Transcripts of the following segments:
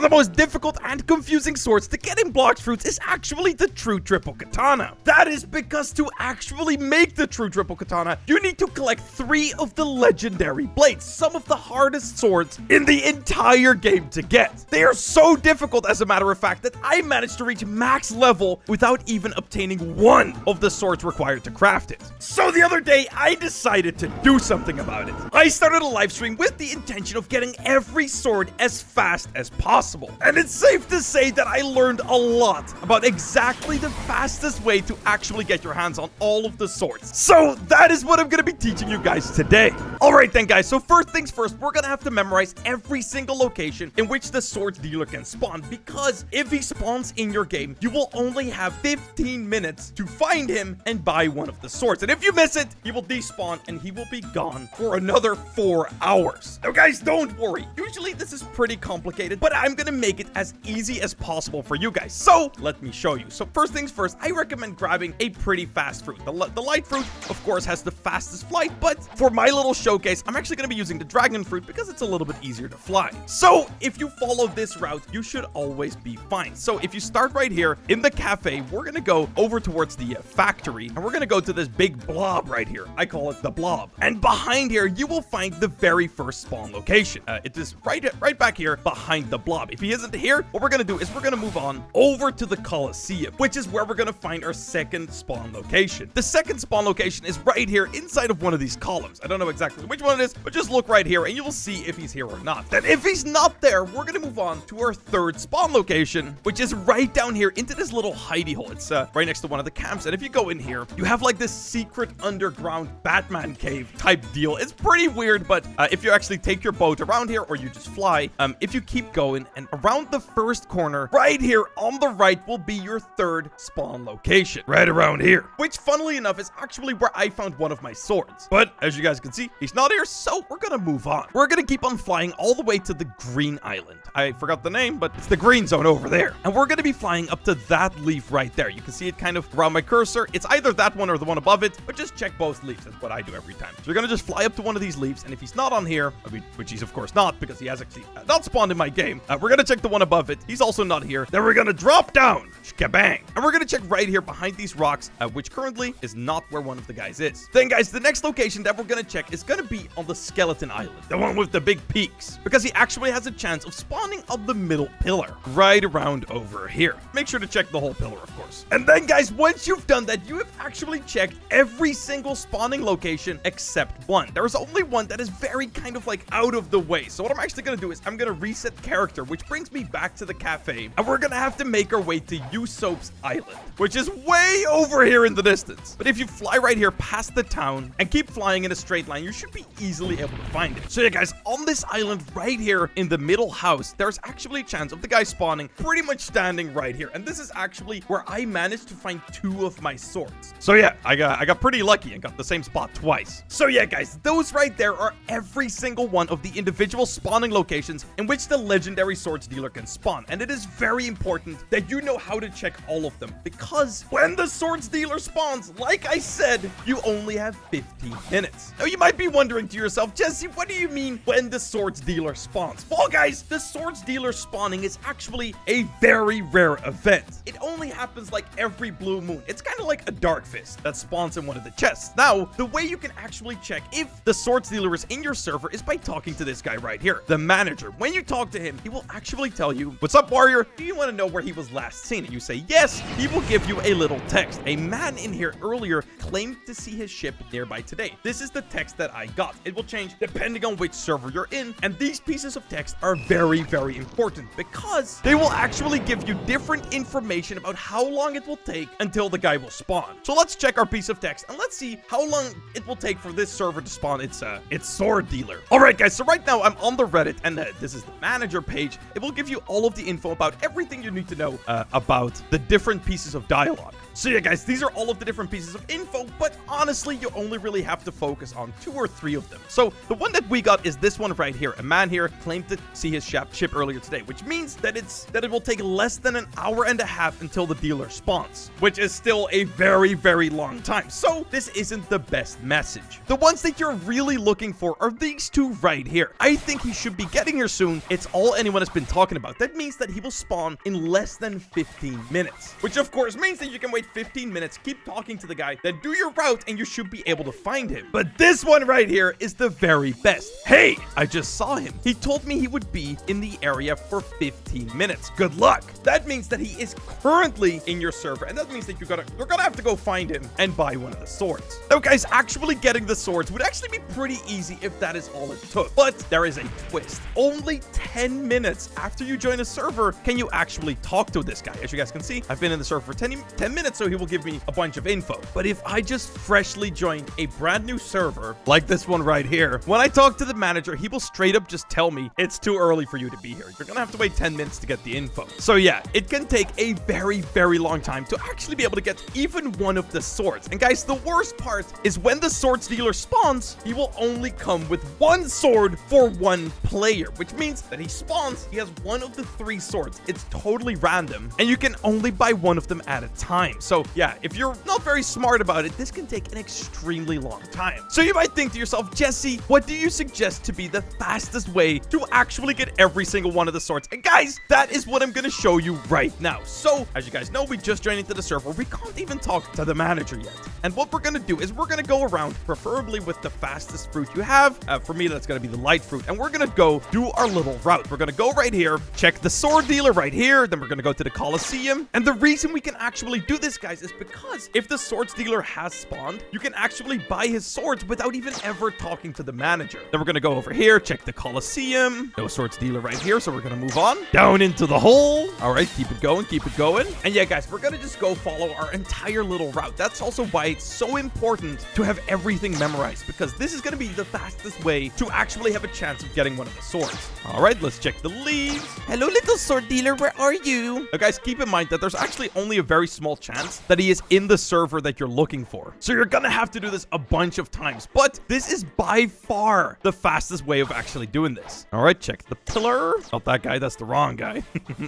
the most difficult and confusing swords to get in Blox Fruits is actually the true triple katana. That is because to actually make the true triple katana, you need to collect 3 of the legendary blades, some of the hardest swords in the entire game to get. They are so difficult, as a matter of fact, that I managed to reach max level without even obtaining 1 of the swords required to craft it. So the other day, I decided to do something about it. I started a live stream with the intention of getting every sword as fast as possible. And it's safe to say that I learned a lot about exactly the fastest way to actually get your hands on all of the swords. So that is what I'm going to be teaching you guys today. Alright then guys, so first things first, we're going to have to memorize every single location in which the sword dealer can spawn, because if he spawns in your game, you will only have 15 minutes to find him and buy one of the swords. And if you miss it, he will despawn and he will be gone for another 4 hours. Now guys, don't worry. Usually this is pretty complicated, but I'm gonna make it as easy as possible for you guys. So let me show you. So first things first, I recommend grabbing a pretty fast fruit. The light fruit, of course, has the fastest flight, but for my little showcase, I'm actually gonna be using the dragon fruit because it's a little bit easier to fly. So if you follow this route, you should always be fine. So if you start right here in the cafe, we're gonna go over towards the factory, and we're gonna go to this big blob right here. I call it the blob. And behind here, you will find the very first spawn location. It is right back here behind the blob. If he isn't here, what we're gonna do is we're gonna move on over to the Coliseum, which is where we're gonna find our second spawn location. The second spawn location is right here inside of one of these columns. I don't know exactly which one it is, but just look right here and you will see if he's here or not. Then if he's not there, we're gonna move on to our third spawn location, which is right down here into this little hidey hole. It's right next to one of the camps. And if you go in here, you have like this secret underground Batman cave type deal. It's pretty weird, but if you actually take your boat around here or you just fly, if you keep going and around the first corner, right here on the right will be your third spawn location. Right around here, which funnily enough is actually where I found one of my swords. But as you guys can see, he's not here, so we're gonna move on. We're gonna keep on flying all the way to the green island. I forgot the name, but it's the green zone over there. And we're gonna be flying up to that leaf right there. You can see it kind of around my cursor. It's either that one or the one above it, but just check both leaves. That's what I do every time. So you're gonna just fly up to one of these leaves, and if he's not on here, which he's of course not, because he has actually not spawned in my game, we're gonna check the one above it. He's also not here. Then we're gonna drop down, kabang, and we're gonna check right here behind these rocks, which currently is not where one of the guys is. Then guys, the next location that we're gonna check is gonna be on the skeleton island, the one with the big peaks, because he actually has a chance of spawning on the middle pillar right around over here. Make sure to check the whole pillar, of course. And then guys, once you've done that, you have actually checked every single spawning location except one. There is only one that is very kind of like out of the way. So what I'm actually gonna do is I'm gonna reset character, which brings me back to the cafe, and we're gonna have to make our way to Usoap's island, which is way over here in the distance. But if you fly right here past the town and keep flying in a straight line, you should be easily able to find it. So yeah guys, on this island right here in the middle house, there's actually a chance of the guy spawning pretty much standing right here. And this is actually where I managed to find 2 of my swords. So yeah, I got pretty lucky and got the same spot twice. So yeah guys, those right there are every single one of the individual spawning locations in which the legendary swords dealer can spawn. And it is very important that you know how to check all of them, because when the swords dealer spawns, like I said, you only have 15 minutes. Now you might be wondering to yourself, Jesse, what do you mean when the swords dealer spawns? Well guys, the swords dealer spawning is actually a very rare event. It only happens like every blue moon. It's kind of like a dark fist that spawns in one of the chests. Now, the way you can actually check if the swords dealer is in your server is by talking to this guy right here, the manager. When you talk to him, he will actually tell you, "What's up, warrior? Do you want to know where he was last seen?" And you say yes. He will give you a little text. A man in here earlier claimed to see his ship nearby today. This is the text that I got. It will change depending on which server you're in, and these pieces of text are very, very important because they will actually give you different information about how long it will take until the guy will spawn. So let's check our piece of text and let's see how long it will take for this server to spawn its sword dealer. All right, guys. So right now I'm on the Reddit, and this is the manager page. It will give you all of the info about everything you need to know about the different pieces of dialogue. So yeah, guys, these are all of the different pieces of info, but honestly, you only really have to focus on 2 or 3 of them. So the one that we got is this one right here. A man here claimed to see his ship earlier today, which means that it will take less than an hour and a half until the dealer spawns, which is still a very, very long time. So this isn't the best message. The ones that you're really looking for are these 2 right here. I think he should be getting here soon. It's all anyone is been talking about. That means that he will spawn in less than 15 minutes, which of course means that you can wait 15 minutes, keep talking to the guy, then do your route, and you should be able to find him. But this one right here is the very best. Hey, I just saw him. He told me he would be in the area for 15 minutes. Good luck. That means that he is currently in your server, and that means that you're gonna have to go find him and buy one of the swords. Now, guys, actually getting the swords would actually be pretty easy if that is all it took. But there is a twist. Only 10 minutes after you join a server can you actually talk to this guy. As you guys can see, I've been in the server for 10 minutes, so he will give me a bunch of info. But if I just freshly joined a brand new server, like this one right here, when I talk to the manager, he will straight up just tell me it's too early for you to be here. You're gonna have to wait 10 minutes to get the info. So yeah, it can take a very, very long time to actually be able to get even one of the swords. And guys, the worst part is when the swords dealer spawns, he will only come with one sword for one player, which means that he spawns, he has one of the 3 swords. It's totally random, and you can only buy one of them at a time. So yeah, if you're not very smart about it, this can take an extremely long time. So you might think to yourself, Jesse, what do you suggest to be the fastest way to actually get every single one of the swords? And guys, that is what I'm going to show you right now. So as you guys know, we just joined into the server. We can't even talk to the manager yet. And what we're going to do is we're going to go around, preferably with the fastest fruit you have. For me, that's going to be the light fruit. And we're going to go do our little route. We're going to go right here, check the sword dealer right here. Then we're going to go to the Colosseum. And the reason we can actually do this, guys, is because if the swords dealer has spawned, you can actually buy his swords without even ever talking to the manager. Then we're going to go over here, check the Colosseum. No swords dealer right here, so we're going to move on down into the hole. All right, keep it going, keep it going. And yeah, guys, we're going to just go follow our entire little route. That's also why it's so important to have everything memorized, because this is going to be the fastest way to actually have a chance of getting one of the swords. All right, let's check the leaves. Hello, little sword dealer, where are you? Now, guys, keep in mind that there's actually only a very small chance that he is in the server that you're looking for. So you're gonna have to do this a bunch of times, but this is by far the fastest way of actually doing this. All right, check the pillar. Not that guy, that's the wrong guy.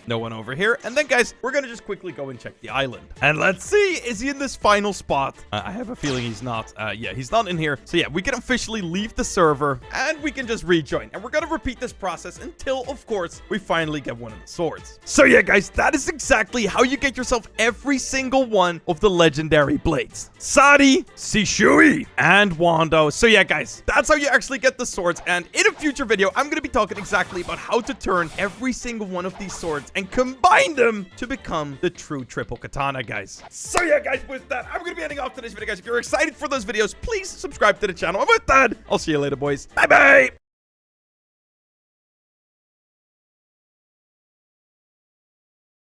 No one over here. And then, guys, we're gonna just quickly go and check the island. And let's see, is he in this final spot? I have a feeling he's not. Yeah, he's not in here. So yeah, we can officially leave the server and we can just rejoin. And we're gonna repeat this process until, of course, we finally get one of the swords. So yeah, guys, that is exactly how you get yourself every single one of the legendary blades. Sadi, Shishui, and Wando. So yeah, guys, that's how you actually get the swords. And in a future video, I'm going to be talking exactly about how to turn every single one of these swords and combine them to become the true triple katana, guys. So yeah, guys, with that, I'm going to be ending off today's video, guys. If you're excited for those videos, please subscribe to the channel. And with that, I'll see you later, boys. Bye-bye.